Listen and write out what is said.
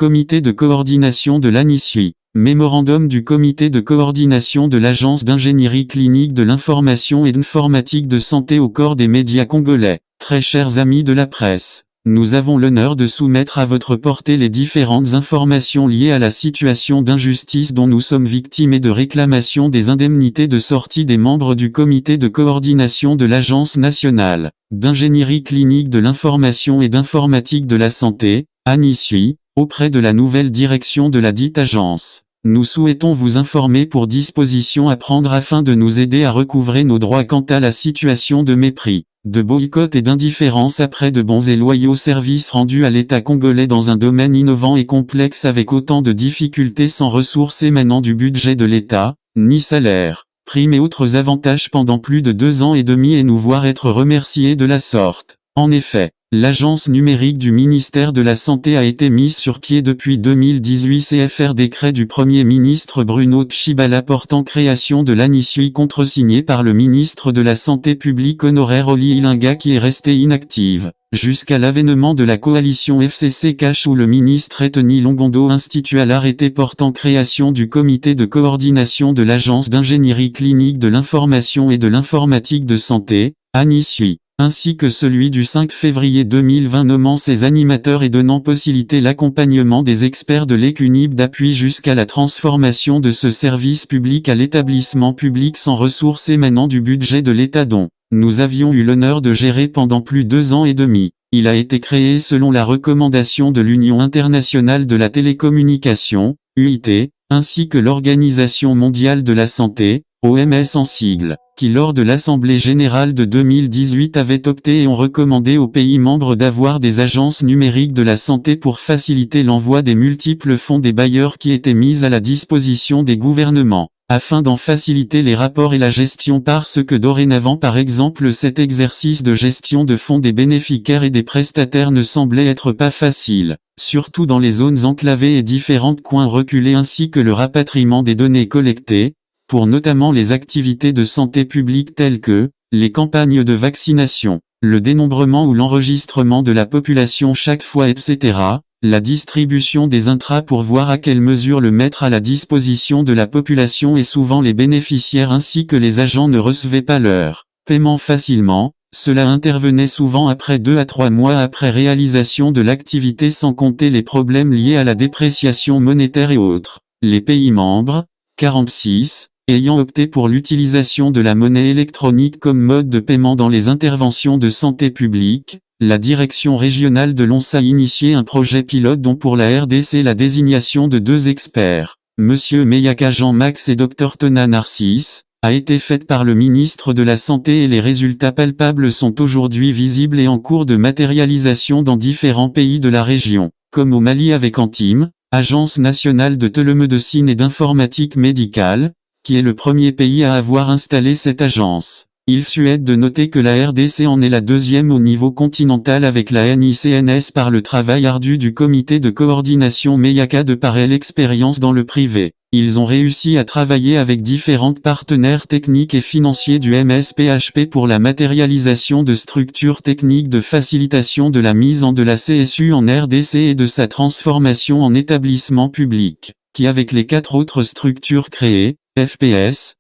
Comité de coordination de l'ANISI. Mémorandum du Comité de coordination de l'Agence d'ingénierie clinique de l'information et d'informatique de santé au corps des médias congolais. Très chers amis de la presse, nous avons l'honneur de soumettre à votre portée les différentes informations liées à la situation d'injustice dont nous sommes victimes et de réclamation des indemnités de sortie des membres du Comité de coordination de l'Agence nationale d'ingénierie clinique de l'information et d'informatique de la santé, ANISI, auprès de la nouvelle direction de la dite agence. Nous souhaitons vous informer pour dispositions à prendre afin de nous aider à recouvrer nos droits quant à la situation de mépris, de boycott et d'indifférence après de bons et loyaux services rendus à l'État congolais dans un domaine innovant et complexe avec autant de difficultés sans ressources émanant du budget de l'État, ni salaire, primes et autres avantages pendant plus de 2 ans et demi et nous voir être remerciés de la sorte. En effet, l'agence numérique du ministère de la Santé a été mise sur pied depuis 2018 CFR décret du Premier ministre Bruno Tshibala portant création de l'ANISI contresigné par le ministre de la Santé publique honoraire Oli Ilinga qui est resté inactive, jusqu'à l'avènement de la coalition FCC Cash où le ministre Eteni Longondo institua l'arrêté portant création du comité de coordination de l'agence d'ingénierie clinique de l'information et de l'informatique de santé, ANISI, ainsi que celui du 5 février 2020 nommant ses animateurs et donnant possibilité l'accompagnement des experts de l'ECUNIB d'appui jusqu'à la transformation de ce service public à l'établissement public sans ressources émanant du budget de l'État dont nous avions eu l'honneur de gérer pendant plus de 2 ans et demi. Il a été créé selon la recommandation de l'Union internationale de la télécommunication, UIT, ainsi que l'Organisation mondiale de la santé, OMS en sigle, qui lors de l'Assemblée générale de 2018 avait opté et ont recommandé aux pays membres d'avoir des agences numériques de la santé pour faciliter l'envoi des multiples fonds des bailleurs qui étaient mis à la disposition des gouvernements, afin d'en faciliter les rapports et la gestion parce que dorénavant par exemple cet exercice de gestion de fonds des bénéficiaires et des prestataires ne semblait être pas facile, surtout dans les zones enclavées et différents coins reculés ainsi que le rapatriement des données collectées, pour notamment les activités de santé publique telles que, les campagnes de vaccination, le dénombrement ou l'enregistrement de la population chaque fois etc., la distribution des intras pour voir à quelle mesure le mettre à la disposition de la population et souvent les bénéficiaires ainsi que les agents ne recevaient pas leur paiement facilement, cela intervenait souvent après 2 à 3 mois après réalisation de l'activité sans compter les problèmes liés à la dépréciation monétaire et autres. Les pays membres, 46, ayant opté pour l'utilisation de la monnaie électronique comme mode de paiement dans les interventions de santé publique, la direction régionale de l'ONS a initié un projet pilote dont pour la RDC la désignation de 2 experts, Monsieur Meyaka Jean-Max et Dr Tona Narcisse, a été faite par le ministre de la Santé et les résultats palpables sont aujourd'hui visibles et en cours de matérialisation dans différents pays de la région, comme au Mali avec Antim, Agence nationale de télémédecine et d'informatique médicale, qui est le premier pays à avoir installé cette agence. Il suaide de noter que la RDC en est la 2e au niveau continental avec la NICNS par le travail ardu du comité de coordination Meyaka de par l'expérience dans le privé. Ils ont réussi à travailler avec différents partenaires techniques et financiers du MSPHP pour la matérialisation de structures techniques de facilitation de la mise en de la CSU en RDC et de sa transformation en établissement public, qui avec les 4 autres structures créées, FPS,